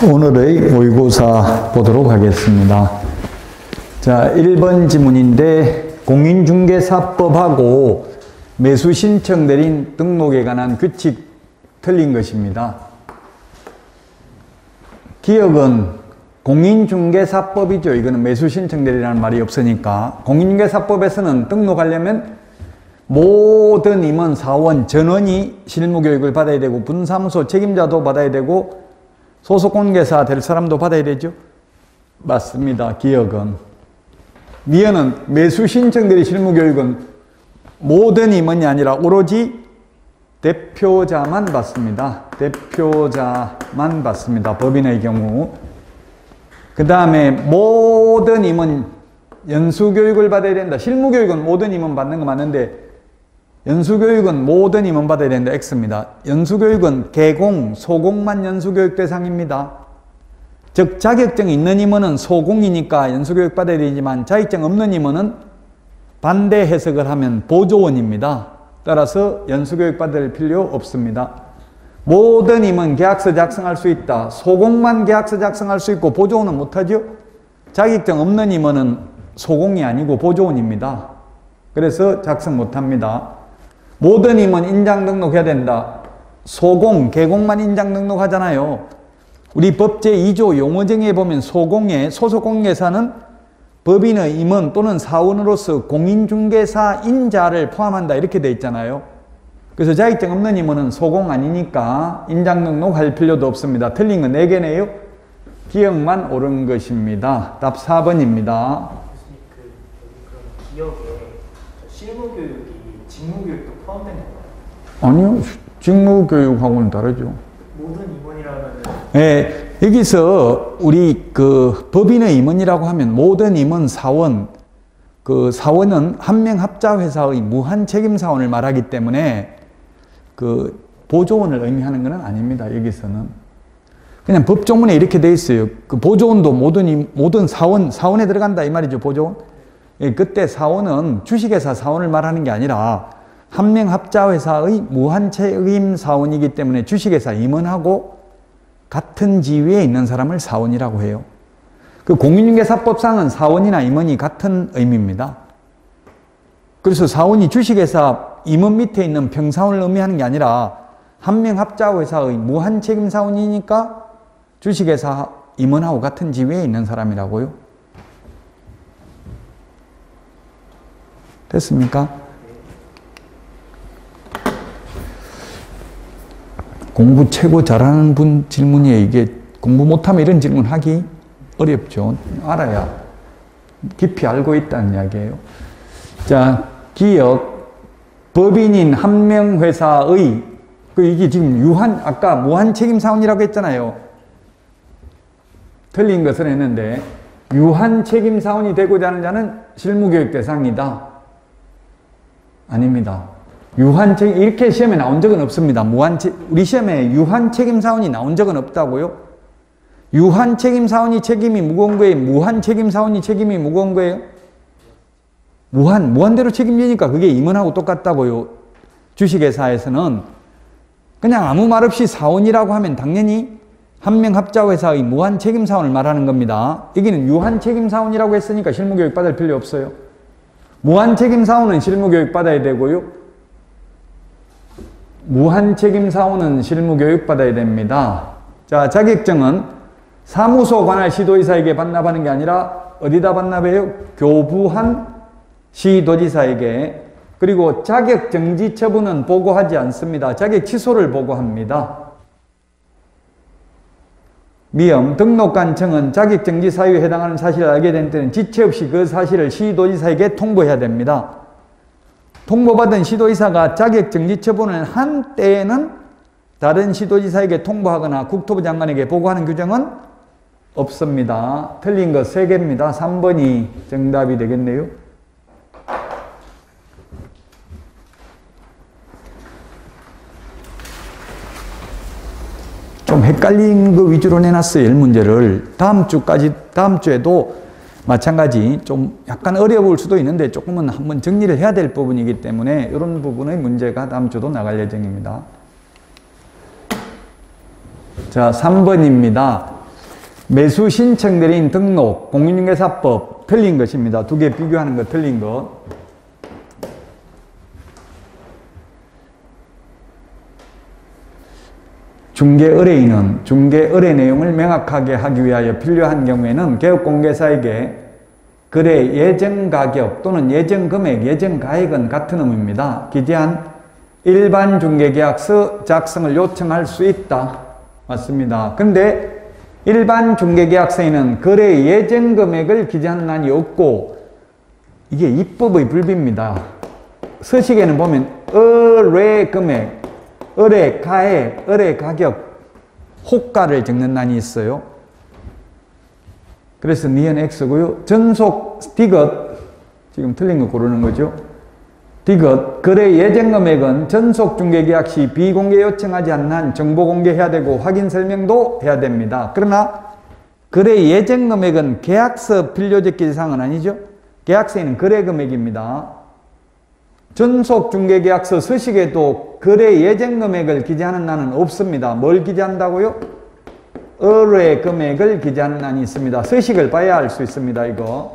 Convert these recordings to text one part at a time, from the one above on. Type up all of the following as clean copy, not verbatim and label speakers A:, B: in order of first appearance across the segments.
A: 오늘의 모의고사 보도록 하겠습니다. 자, 1번 지문인데 공인중개사법하고 매수신청 내린 등록에 관한 규칙 틀린 것입니다. 기억은 공인중개사법이죠. 이거는 매수신청 내리라는 말이 없으니까. 공인중개사법에서는 등록하려면 모든 임원, 사원, 전원이 실무교육을 받아야 되고 분사무소 책임자도 받아야 되고 소속공개사 될 사람도 받아야 되죠. 맞습니다. 기억은. 미연은 매수신청 내리 실무교육은 모든 임원이 아니라 오로지 대표자만 받습니다. 대표자만 받습니다. 법인의 경우. 그 다음에 모든 임원 연수교육을 받아야 된다. 실무교육은 모든 임원 받는 거 맞는데 연수교육은 모든 임원 받아야 된다. X입니다. 연수교육은 개공, 소공만 연수교육 대상입니다. 즉 자격증이 있는 임원은 소공이니까 연수교육 받아야 되지만 자격증 없는 임원은 반대 해석을 하면 보조원입니다. 따라서 연수교육 받을 필요 없습니다. 모든 임원 계약서 작성할 수 있다. 소공만 계약서 작성할 수 있고 보조원은 못하죠. 자격증 없는 임원은 소공이 아니고 보조원입니다. 그래서 작성 못합니다. 모든 임원 인장 등록해야 된다. 소공, 개공만 인장 등록하잖아요. 우리 법 제2조 용어정의에 보면 소공의 소속공개사는 법인의 임원 또는 사원으로서 공인중개사인자를 포함한다 이렇게 돼 있잖아요. 그래서 자격증 없는 임원은 소공 아니니까 인장 등록할 필요도 없습니다. 틀린 건 4개네요. 기억만 옳은 것입니다. 답 4번입니다.
B: 그럼 기억에 실무교육이 직무교육도 포함된 건가요?
A: 아니요. 직무교육하고는 다르죠.
B: 모든 임원이라면
A: 네, 여기서 우리 그 법인의 임원이라고 하면 모든 임원 사원, 그 사원은 한 명 합자 회사의 무한 책임 사원을 말하기 때문에 그 보조원을 의미하는 것은 아닙니다. 여기서는 그냥 법조문에 이렇게 돼 있어요. 그 보조원도 모든 사원에 들어간다 이 말이죠. 보조원. 예, 그때 사원은 주식회사 사원을 말하는 게 아니라 한 명 합자 회사의 무한 책임 사원이기 때문에 주식회사 임원하고 같은 지위에 있는 사람을 사원이라고 해요. 그 공인중개사법상은 사원이나 임원이 같은 의미입니다. 그래서 사원이 주식회사 임원 밑에 있는 평사원을 의미하는 게 아니라 한 명 합자 회사의 무한 책임 사원이니까 주식회사 임원하고 같은 지위에 있는 사람이라고요. 됐습니까? 공부 최고 잘하는 분 질문이에요. 이게 공부 못하면 이런 질문 하기 어렵죠. 알아야 깊이 알고 있다는 이야기예요. 자, 기억. 법인인 한 명 회사의 이게 지금 아까 무한 책임 사원이라고 했잖아요. 틀린 것을 했는데 유한 책임 사원이 되고자 하는 자는 실무교육 대상이다. 아닙니다. 유한책임, 이렇게 시험에 나온 적은 없습니다. 우리 시험에 유한책임사원이 나온 적은 없다고요? 유한책임사원이 책임이 무거운 거예요? 무한책임사원이 책임이 무거운 거예요? 무한대로 책임지니까 그게 임원하고 똑같다고요. 주식회사에서는 그냥 아무 말 없이 사원이라고 하면 당연히 한 명 합자회사의 무한책임사원을 말하는 겁니다. 여기는 유한책임사원이라고 했으니까 실무교육 받을 필요 없어요. 무한책임사원은 실무교육 받아야 되고요. 무한책임사원은 실무교육 받아야 됩니다. 자, 자격증은 사무소 관할 시도지사에게 반납하는 게 아니라 어디다 반납해요? 교부한 시도지사에게. 그리고 자격정지 처분은 보고하지 않습니다. 자격 취소를 보고합니다. 미엄, 등록관청은 자격정지 사유에 해당하는 사실을 알게 된 때는 지체 없이 그 사실을 시도지사에게 통보해야 됩니다. 통보받은 시도지사가 자격정지 처분을 한 때에는 다른 시도지사에게 통보하거나 국토부 장관에게 보고하는 규정은 없습니다. 틀린 거 3개입니다. 3번이 정답이 되겠네요. 좀 헷갈린 거 위주로 내놨어요. 1문제를. 다음 주에도 마찬가지 좀 약간 어려울 수도 있는데 조금은 한번 정리를 해야 될 부분이기 때문에 이런 부분의 문제가 다음 주도 나갈 예정입니다. 자, 3번입니다. 매수 신청 대리인 등록, 공인중개사법 틀린 것입니다. 두 개 비교하는 거 틀린 것. 중개의뢰인은 중개의뢰 내용을 명확하게 하기 위하여 필요한 경우에는 개업공개사에게 거래 예정가격 또는 예정금액, 예정가액은 같은 의미입니다. 기재한 일반 중개계약서 작성을 요청할 수 있다. 맞습니다. 근데 일반 중개계약서에는 거래 예정금액을 기재하는 난이 없고 이게 입법의 불비입니다. 서식에는 보면 의뢰금액, 의뢰가액, 의뢰가격, 호가를 적는 난이 있어요. 그래서 니은 X고요. 전속 디귿, 지금 틀린 거 고르는 거죠. 디귿, 거래 예정금액은 전속 중개계약 시 비공개 요청하지 않는 한 정보 공개해야 되고 확인 설명도 해야 됩니다. 그러나 거래 예정금액은 계약서 필요적 기재사항은 아니죠. 계약서에는 거래금액입니다. 전속 중개계약서 서식에도 거래 예정금액을 기재하는 난은 없습니다. 뭘 기재한다고요? 의뢰금액을 기재하는 난이 있습니다. 서식을 봐야 알 수 있습니다. 이거.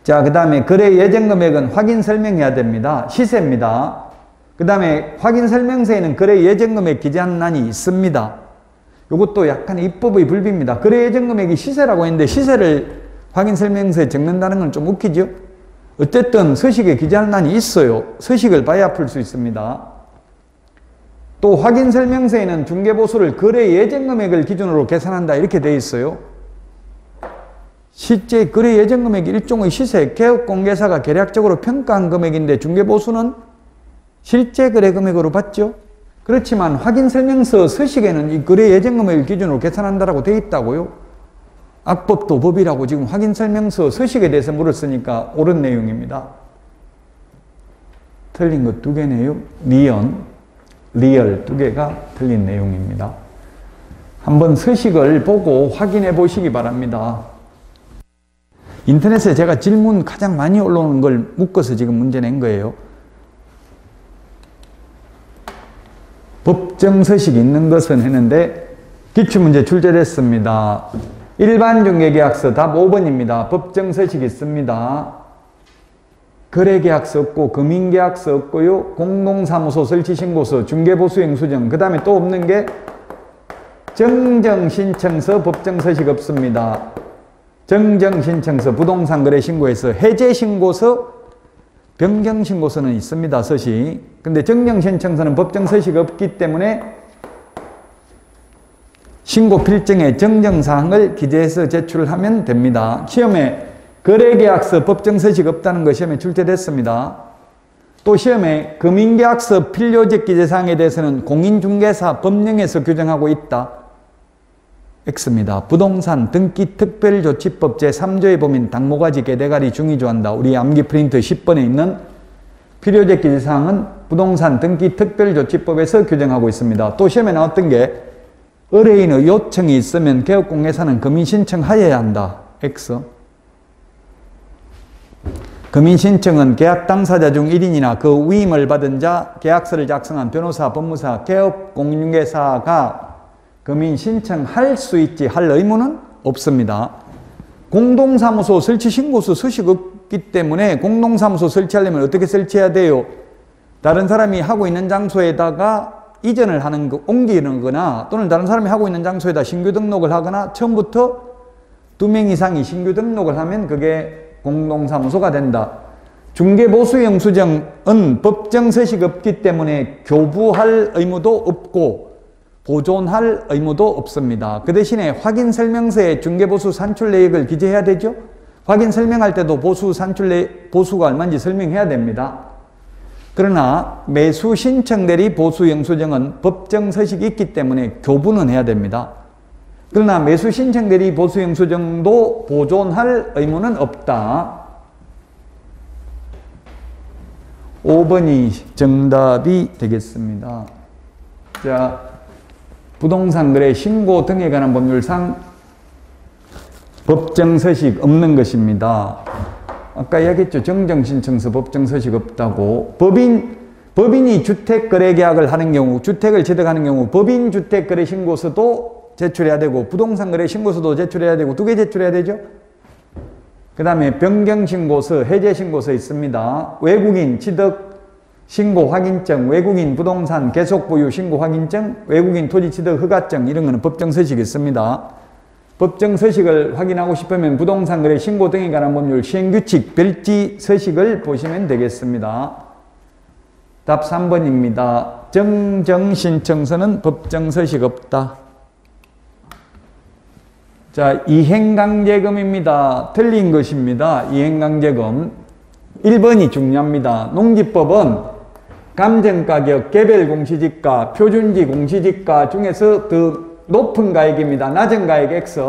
A: 자, 그 다음에 거래 예정금액은 확인 설명해야 됩니다. 시세입니다. 그 다음에 확인 설명서에는 거래 예정금액 기재하는 난이 있습니다. 이것도 약간 입법의 불비입니다. 거래 예정금액이 시세라고 했는데 시세를 확인 설명서에 적는다는 건 좀 웃기죠? 어쨌든 서식에 기재하는 난이 있어요. 서식을 봐야 풀 수 있습니다. 또 확인 설명서에는 중개보수를 거래 예정금액을 기준으로 계산한다 이렇게 되어 있어요. 실제 거래 예정금액이 일종의 시세, 개업공개사가 계략적으로 평가한 금액인데 중개보수는 실제 거래금액으로 봤죠. 그렇지만 확인 설명서 서식에는 이 거래 예정금액을 기준으로 계산한다라고 되어 있다고요. 악법도 법이라고 지금 확인 설명서 서식에 대해서 물었으니까 옳은 내용입니다. 틀린 것 두 개네요. 니은, 리얼 두 개가 틀린 내용입니다. 한번 서식을 보고 확인해 보시기 바랍니다. 인터넷에 제가 질문 가장 많이 올라오는 걸 묶어서 지금 문제 낸 거예요. 법정 서식이 있는 것은 했는데 기출문제 출제됐습니다. 일반 중개계약서 답 5번입니다. 법정 서식이 있습니다. 거래계약서 없고 금융계약서 없고요. 공동사무소 설치신고서, 중개보수영수증, 그 다음에 또 없는 게 정정신청서, 법정서식 없습니다. 정정신청서, 부동산거래신고에서 해제신고서, 변경신고서는 있습니다. 서식. 근데 정정신청서는 법정서식 없기 때문에 신고 필증에 정정사항을 기재해서 제출을 하면 됩니다. 시험에 거래계약서 법정서식 없다는 거 시험에 출제됐습니다. 또 시험에 금융계약서 필요적 기재사항에 대해서는 공인중개사 법령에서 규정하고 있다. X입니다. 부동산 등기 특별조치법 제3조에 보면 당모가지 개대가리 중의조한다. 우리 암기 프린트 10번에 있는 필요적 기재사항은 부동산 등기 특별조치법에서 규정하고 있습니다. 또 시험에 나왔던 게 의뢰인의 요청이 있으면 개업공개사는 금인신청하여야 한다. X. 금인신청은 계약 당사자 중 1인이나 그 위임을 받은 자, 계약서를 작성한 변호사, 법무사, 개업공인중개사가 금인신청할 수 있지 할 의무는 없습니다. 공동사무소 설치신고서 서식 없기 때문에 공동사무소 설치하려면 어떻게 설치해야 돼요? 다른 사람이 하고 있는 장소에다가 이전을 하는 거, 옮기는 거나 또는 다른 사람이 하고 있는 장소에다 신규 등록을 하거나 처음부터 2명 이상이 신규 등록을 하면 그게 공동사무소가 된다. 중개보수영수증은 법정서식 없기 때문에 교부할 의무도 없고 보존할 의무도 없습니다. 그 대신에 확인설명서에 중개보수 산출 내역을 기재해야 되죠. 확인 설명할 때도 보수가 얼마인지 설명해야 됩니다. 그러나 매수 신청 대리 보수 영수증은 법정 서식이 있기 때문에 교부는 해야 됩니다. 그러나 매수 신청 대리 보수 영수증도 보존할 의무는 없다. 5번이 정답이 되겠습니다. 자, 부동산 거래 신고 등에 관한 법률상 법정 서식 없는 것입니다. 아까 이야기했죠. 정정신청서 법정서식 없다고. 법인이 주택거래계약을 하는 경우, 주택을 취득하는 경우 법인주택거래신고서도 제출해야 되고 부동산 거래 신고서도 제출해야 되고 2개 제출해야 되죠. 그 다음에 변경신고서, 해제신고서 있습니다. 외국인 취득 신고 확인증, 외국인 부동산 계속보유 신고 확인증, 외국인 토지 취득 허가증 이런 거는 법정 서식이 있습니다. 법정 서식을 확인하고 싶으면 부동산 거래 신고 등에 관한 법률 시행규칙 별지 서식을 보시면 되겠습니다. 답 3번입니다. 정정신청서는 법정 서식 없다. 자, 이행강제금입니다. 틀린 것입니다. 이행강제금. 1번이 중요합니다. 농지법은 감정가격, 개별공시지가, 표준지 공시지가 중에서 더 높은 가액입니다. 낮은 가액 X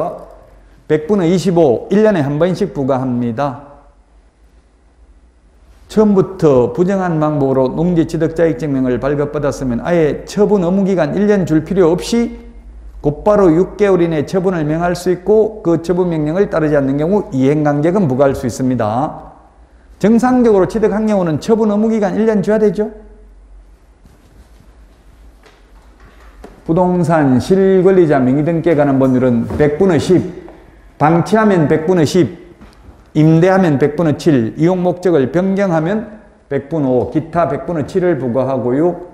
A: 100분의 25, 1년에 한 번씩 부과합니다. 처음부터 부정한 방법으로 농지취득자격증명을 발급받았으면 아예 처분 의무기간 1년 줄 필요 없이 곧바로 6개월 이내 처분을 명할 수 있고 그 처분명령을 따르지 않는 경우 이행강제금 부과할 수 있습니다. 정상적으로 취득한 경우는 처분 의무기간 1년 줘야 되죠. 부동산 실권리자 명의 등기에 관한 법률은 100분의 10, 방치하면 100분의 10, 임대하면 100분의 7, 이용 목적을 변경하면 100분의 5, 기타 100분의 7을 부과하고요.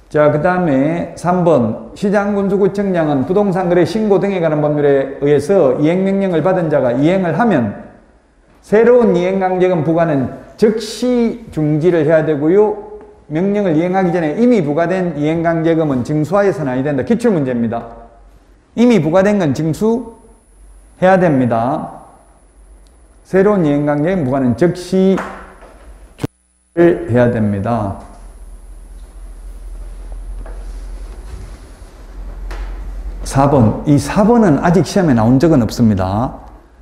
A: 자, 그 다음에 3번 시장군수구청장은 부동산 거래 신고 등에 관한 법률에 의해서 이행명령을 받은 자가 이행을 하면 새로운 이행강제금 부과는 즉시 중지를 해야 되고요. 명령을 이행하기 전에 이미 부과된 이행강제금은 징수하여서는 아니 된다. 기출문제입니다. 이미 부과된 건 징수해야 됩니다. 새로운 이행강제금 부과는 즉시 중지를 해야 됩니다. 이 4번은 아직 시험에 나온 적은 없습니다.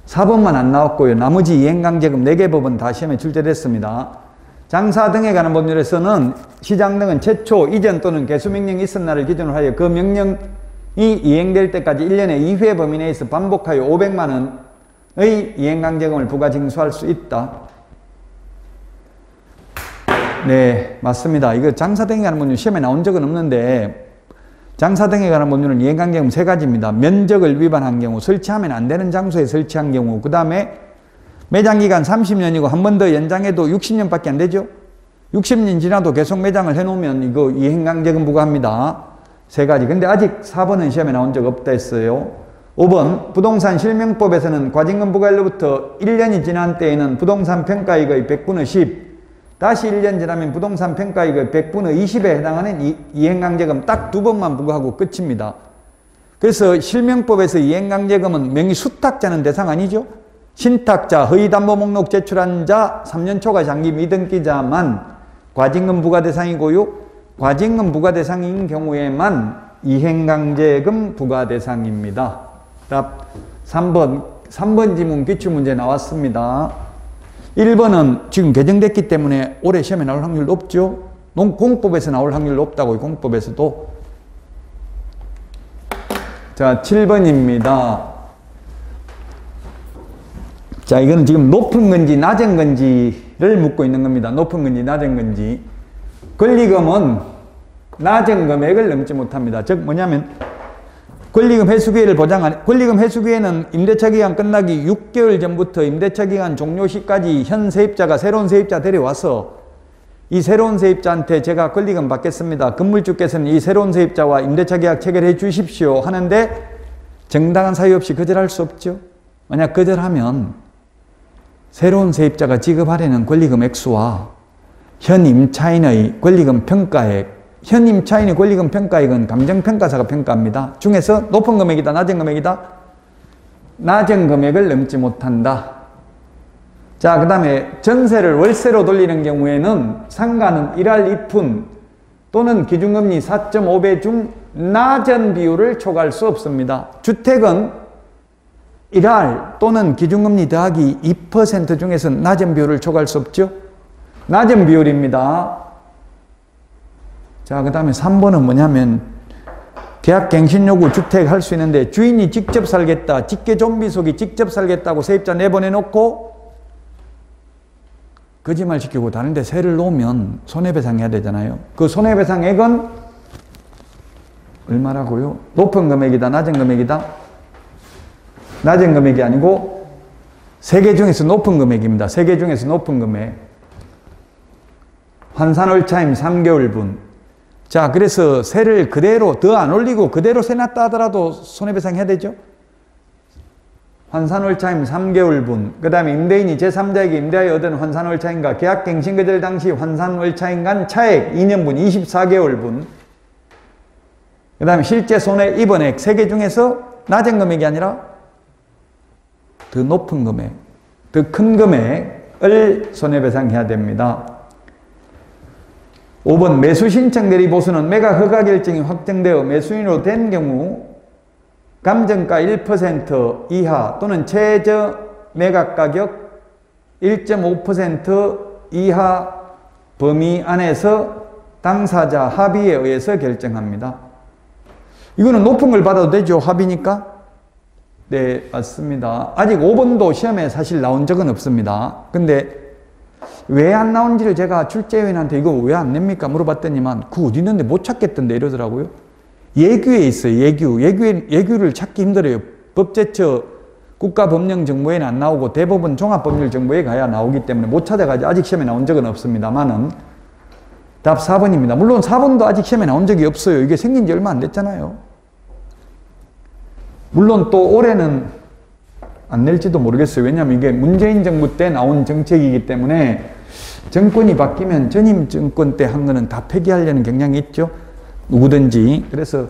A: 4번만 안 나왔고요. 나머지 이행강제금 4개 법은 다 시험에 출제됐습니다. 장사 등에 관한 법률에서는 시장 등은 최초, 이전 또는 개수명령이 있은 날을 기준으로 하여 그 명령이 이행될 때까지 1년에 2회 범위 내에서 반복하여 500만 원의 이행강제금을 부과 징수할 수 있다. 네, 맞습니다. 이거 장사 등에 관한 법률 시험에 나온 적은 없는데 장사 등에 관한 법률은 이행강제금 3가지입니다. 면적을 위반한 경우, 설치하면 안 되는 장소에 설치한 경우, 그 다음에 매장기간 30년이고 한 번 더 연장해도 60년밖에 안 되죠. 60년 지나도 계속 매장을 해놓으면 이거 이행강제금 부과합니다. 3가지. 근데 아직 4번은 시험에 나온 적 없다 했어요. 5번 부동산 실명법에서는 과징금 부과일로부터 1년이 지난 때에는 부동산 평가이익의 100분의 10, 다시 1년 지나면 부동산 평가이익의 100분의 20에 해당하는 이행강제금 딱 2번만 부과하고 끝입니다. 그래서 실명법에서 이행강제금은 명의 수탁자는 대상 아니죠. 신탁자, 허위담보목록 제출한 자, 3년 초과 장기 미등기자만 과징금 부과 대상이고요. 과징금 부과 대상인 경우에만 이행강제금 부과 대상입니다. 답 3번 지문 기출문제 나왔습니다. 1번은 지금 개정됐기 때문에 올해 시험에 나올 확률 높죠. 공법에서 나올 확률 높다고요. 공법에서도. 자, 7번입니다. 자, 이건 지금 높은 건지 낮은 건지를 묻고 있는 겁니다. 높은 건지 낮은 건지. 권리금은 낮은 금액을 넘지 못합니다. 즉 뭐냐면 권리금 회수기회를 권리금 회수기회는 임대차 기간 끝나기 6개월 전부터 임대차 기간 종료 시까지 현 세입자가 새로운 세입자 데려와서 이 새로운 세입자한테 제가 권리금 받겠습니다. 건물주께서는 이 새로운 세입자와 임대차 계약 체결해 주십시오 하는데 정당한 사유 없이 거절할 수 없죠. 만약 거절하면 새로운 세입자가 지급하려는 권리금 액수와 현 임차인의 권리금 평가액, 현 임차인의 권리금 평가액은 감정평가사가 평가합니다. 중에서 높은 금액이다, 낮은 금액이다? 낮은 금액을 넘지 못한다. 자, 그 다음에 전세를 월세로 돌리는 경우에는 상가는 1할 2푼 또는 기준금리 4.5배 중 낮은 비율을 초과할 수 없습니다. 주택은 1할 또는 기준금리 더하기 2% 중에서 낮은 비율을 초과할 수 없죠. 낮은 비율입니다. 자, 그 다음에 3번은 뭐냐면 계약갱신요구 주택 할 수 있는데 주인이 직접 살겠다, 직계존비속이 직접 살겠다고 세입자 내보내놓고 거짓말 시키고 다른 데 세를 놓으면 손해배상 해야 되잖아요. 그 손해배상액은 얼마라고요? 높은 금액이다, 낮은 금액이다? 낮은 금액이 아니고 세 개 중에서 높은 금액입니다. 세 개 중에서 높은 금액. 환산월차임 3개월분. 자, 그래서 세를 그대로 더 안 올리고 그대로 세 놨다 하더라도 손해배상 해야 되죠? 환산월차임 3개월분. 그 다음에 임대인이 제3자에게 임대하여 얻은 환산월차임과 계약갱신거절 당시 환산월차임 간 차액 2년분 24개월분. 그 다음에 실제 손해 입은액 3개 중에서 낮은 금액이 아니라 더 높은 금액, 더 큰 금액을 손해배상해야 됩니다. 5번 매수신청 대리 보수는 매각 허가 결정이 확정되어 매수인으로 된 경우 감정가 1% 이하 또는 최저 매각가격 1.5% 이하 범위 안에서 당사자 합의에 의해서 결정합니다. 이거는 높은 걸 받아도 되죠? 합의니까? 네, 맞습니다. 아직 5번도 시험에 사실 나온 적은 없습니다. 근데 왜 안 나온지를 제가 출제위원한테 이거 왜 안 냅니까? 물어봤더니만 그거 어디 있는데 못 찾겠던데 이러더라고요. 예규에 있어요. 예규를 찾기 힘들어요. 법제처 국가법령정보에는 안 나오고 대법원 종합법률정보에 가야 나오기 때문에 못 찾아가지고 아직 시험에 나온 적은 없습니다만은 답 4번입니다. 물론 4번도 아직 시험에 나온 적이 없어요. 이게 생긴 지 얼마 안 됐잖아요. 물론 또 올해는 안 낼지도 모르겠어요. 왜냐하면 이게 문재인 정부 때 나온 정책이기 때문에 정권이 바뀌면 전임 정권 때 한 거는 다 폐기하려는 경향이 있죠. 누구든지. 그래서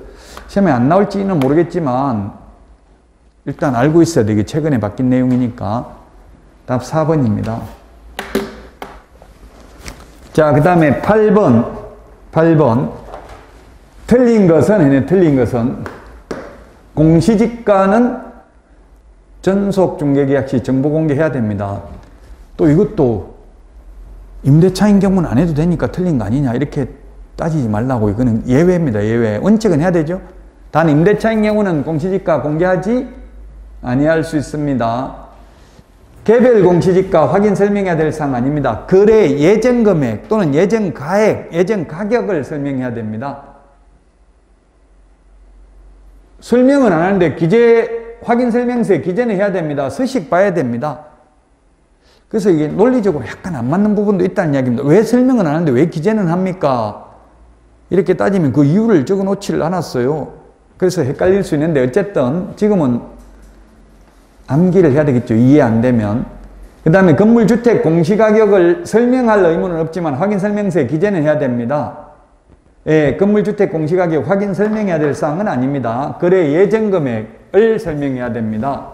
A: 시험에 안 나올지는 모르겠지만 일단 알고 있어야 돼. 이게 최근에 바뀐 내용이니까. 답 4번입니다. 자, 그 다음에 8번. 틀린 것은 공시지가는 전속중개계약 시 정보 공개해야 됩니다. 또 이것도 임대차인 경우는 안 해도 되니까 틀린 거 아니냐 이렇게 따지지 말라고. 이거는 예외입니다. 예외. 원칙은 해야 되죠. 단 임대차인 경우는 공시지가 공개하지 아니할 수 있습니다. 개별 공시지가 확인 설명해야 될 사항 아닙니다. 거래 예정 금액 또는 예정 가액, 예정 가격을 설명해야 됩니다. 설명은 안 하는데 기재 확인 설명서에 기재는 해야 됩니다. 서식 봐야 됩니다. 그래서 이게 논리적으로 약간 안 맞는 부분도 있다는 이야기입니다. 왜 설명은 안 하는데 왜 기재는 합니까? 이렇게 따지면 그 이유를 적어 놓지를 않았어요. 그래서 헷갈릴 수 있는데 어쨌든 지금은 암기를 해야 되겠죠. 이해 안 되면. 그 다음에 건물주택 공시가격을 설명할 의무는 없지만 확인 설명서에 기재는 해야 됩니다. 예, 건물주택 공시가격 확인 설명해야 될 사항은 아닙니다. 거래 예정 금액을 설명해야 됩니다.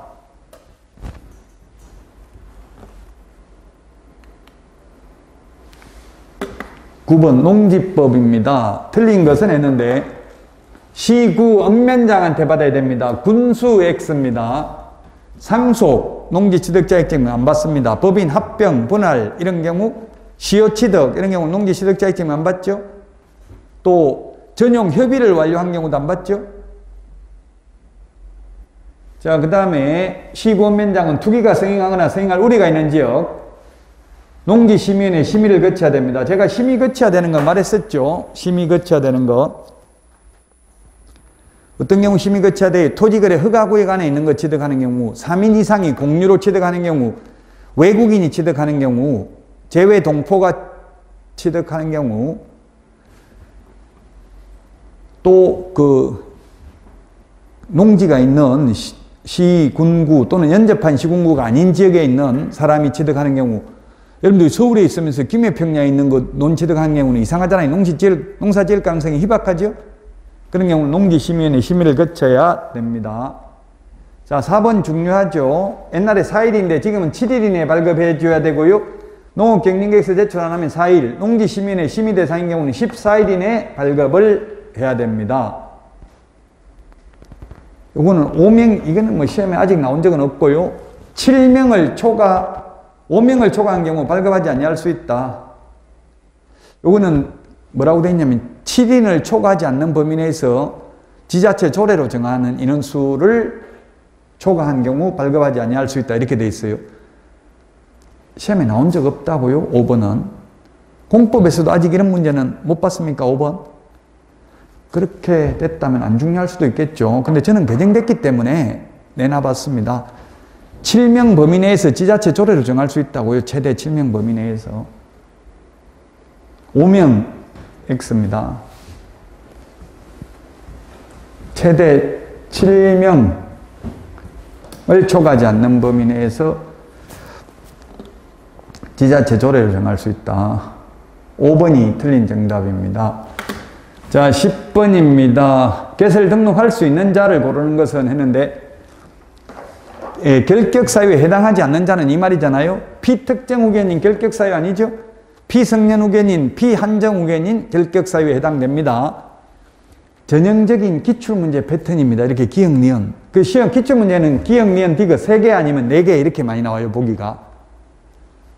A: (9번) 농지법입니다. 틀린 것은 했는데 시구 읍면장한테 받아야 됩니다. 군수 X입니다. 상속, 농지취득자격증은 안 받습니다. 법인 합병, 분할 이런 경우, 시효취득 이런 경우 농지취득자격증은 안 받죠. 또 전용 협의를 완료한 경우도 안 받죠. 자, 그 다음에 시구 읍면장은 투기가 성행하거나 성행할 우려가 있는 지역 농지심의원의 심의를 거쳐야 됩니다. 제가 심의 거쳐야 되는 거 말했었죠. 심의 거쳐야 되는 거. 어떤 경우 심의 거쳐야 돼요? 토지거래 허가구역 안에 있는 거 취득하는 경우, 3인 이상이 공유로 취득하는 경우, 외국인이 취득하는 경우, 제외 동포가 취득하는 경우, 또 그 농지가 있는 시, 군구 또는 연접한 시군구가 아닌 지역에 있는 사람이 취득하는 경우, 여러분들 서울에 있으면서 김해평야에 있는 거 논취득하는 경우는 이상하잖아요. 농사 지을 가능성이 희박하죠. 그런 경우는 농지심의원의 심의를 거쳐야 됩니다. 자, 4번 중요하죠. 옛날에 4일인데 지금은 7일 이내에 발급해 줘야 되고요. 농업경림계획서 제출 안 하면 4일, 농지심의원의 심의 대상인 경우는 14일 이내에 발급을 해야 됩니다. 요거는 5명, 이거는 뭐 시험에 아직 나온 적은 없고요. 5명을 초과한 경우 발급하지 아니할 수 있다. 요거는 뭐라고 되어 있냐면 7인을 초과하지 않는 범위 내에서 지자체 조례로 정하는 인원수를 초과한 경우 발급하지 아니할 수 있다. 이렇게 되어 있어요. 시험에 나온 적 없다고요. 5번은. 공법에서도 아직 이런 문제는 못 봤습니까? 5번. 그렇게 됐다면 안 중요할 수도 있겠죠. 근데 저는 개정됐기 때문에 내놔봤습니다. 7명 범위 내에서 지자체 조례를 정할 수 있다고요. 최대 7명 범위 내에서. 5명 X입니다. 최대 7명을 초과하지 않는 범위 내에서 지자체 조례를 정할 수 있다. 5번이 틀린 정답입니다. 자, 10번입니다. 개설 등록할 수 있는 자를 고르는 것은 했는데, 결격사유에 해당하지 않는 자는 이 말이잖아요. 피특정 후견인 결격사유 아니죠? 피성년 후견인, 피한정 후견인 결격사유에 해당됩니다. 전형적인 기출문제 패턴입니다. 이렇게 기역, 니은. 그 시험 기출문제는 기역, 니은, 디귿 3개 아니면 4개 이렇게 많이 나와요, 보기가.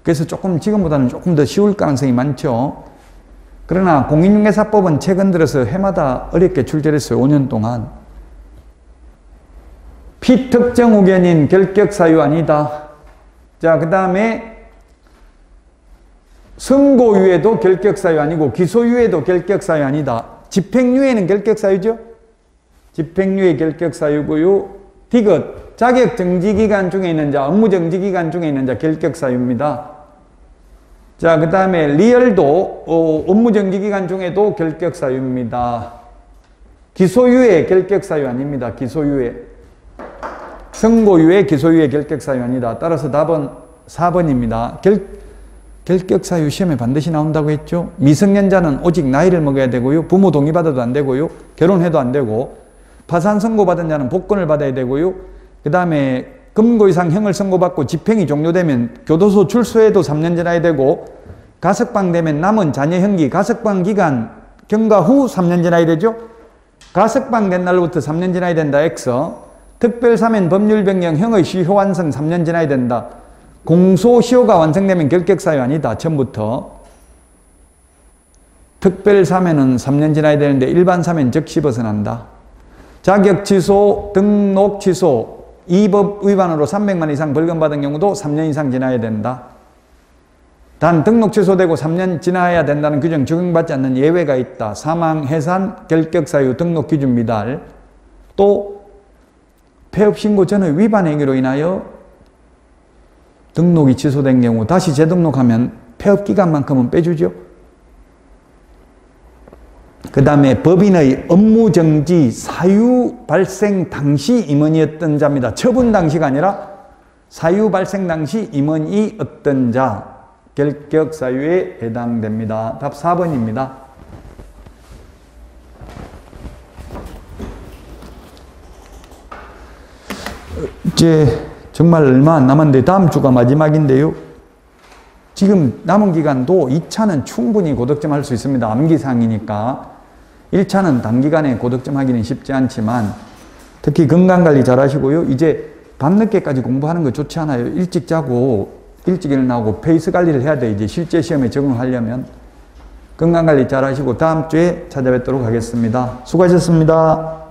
A: 그래서 지금보다는 조금 더 쉬울 가능성이 많죠. 그러나 공인중개사법은 최근 들어서 해마다 어렵게 출제했어요. 5년 동안. 피특정 후견인 결격사유 아니다. 자, 그 다음에 선고유예도 결격사유 아니고 기소유예도 결격사유 아니다. 집행유예는 결격사유죠? 집행유예 결격사유고요. 디귿, 자격정지기간 중에 있는 자, 업무정지기간 중에 있는 자 결격사유입니다. 자, 그 다음에 리얼도 업무정지기간 중에도 결격사유입니다. 기소유예 결격사유 아닙니다. 기소유예. 선고유예, 기소유예 결격사유 아니다. 따라서 답은 4번입니다. 결격사유 시험에 반드시 나온다고 했죠. 미성년자는 오직 나이를 먹어야 되고요. 부모 동의받아도 안 되고요. 결혼해도 안 되고, 파산 선고받은 자는 복권을 받아야 되고요. 그 다음에 금고 이상 형을 선고받고 집행이 종료되면 교도소 출소해도 3년 지나야 되고, 가석방 되면 남은 자녀 형기 가석방 기간 경과 후 3년 지나야 되죠. 가석방 된 날로부터 3년 지나야 된다. X. 특별사면 법률 변경 형의 시효 완성 3년 지나야 된다. 공소시효가 완성되면 결격사유 아니다. 처음부터. 특별사면은 3년 지나야 되는데 일반사면 즉시 벗어난다. 자격 취소, 등록 취소, 이 법 위반으로 300만 이상 벌금 받은 경우도 3년 이상 지나야 된다. 단 등록 취소되고 3년 지나야 된다는 규정 적용받지 않는 예외가 있다. 사망, 해산, 결격사유, 등록 기준 미달. 또 폐업신고 전의 위반 행위로 인하여 등록이 취소된 경우 다시 재등록하면 폐업기간만큼은 빼주죠. 그 다음에 법인의 업무정지 사유 발생 당시 임원이었던 자입니다. 처분 당시가 아니라 사유 발생 당시 임원이었던 자, 결격사유에 해당됩니다. 답 4번입니다. 이제 정말 얼마 안 남았는데 다음 주가 마지막인데요. 지금 남은 기간도 2차는 충분히 고득점 할 수 있습니다. 암기사항이니까. 1차는 단기간에 고득점 하기는 쉽지 않지만 특히 건강관리 잘 하시고요. 이제 밤늦게까지 공부하는 거 좋지 않아요. 일찍 자고 일찍 일어나고 페이스 관리를 해야 돼. 이제 실제 시험에 적응하려면. 건강관리 잘 하시고 다음 주에 찾아뵙도록 하겠습니다. 수고하셨습니다.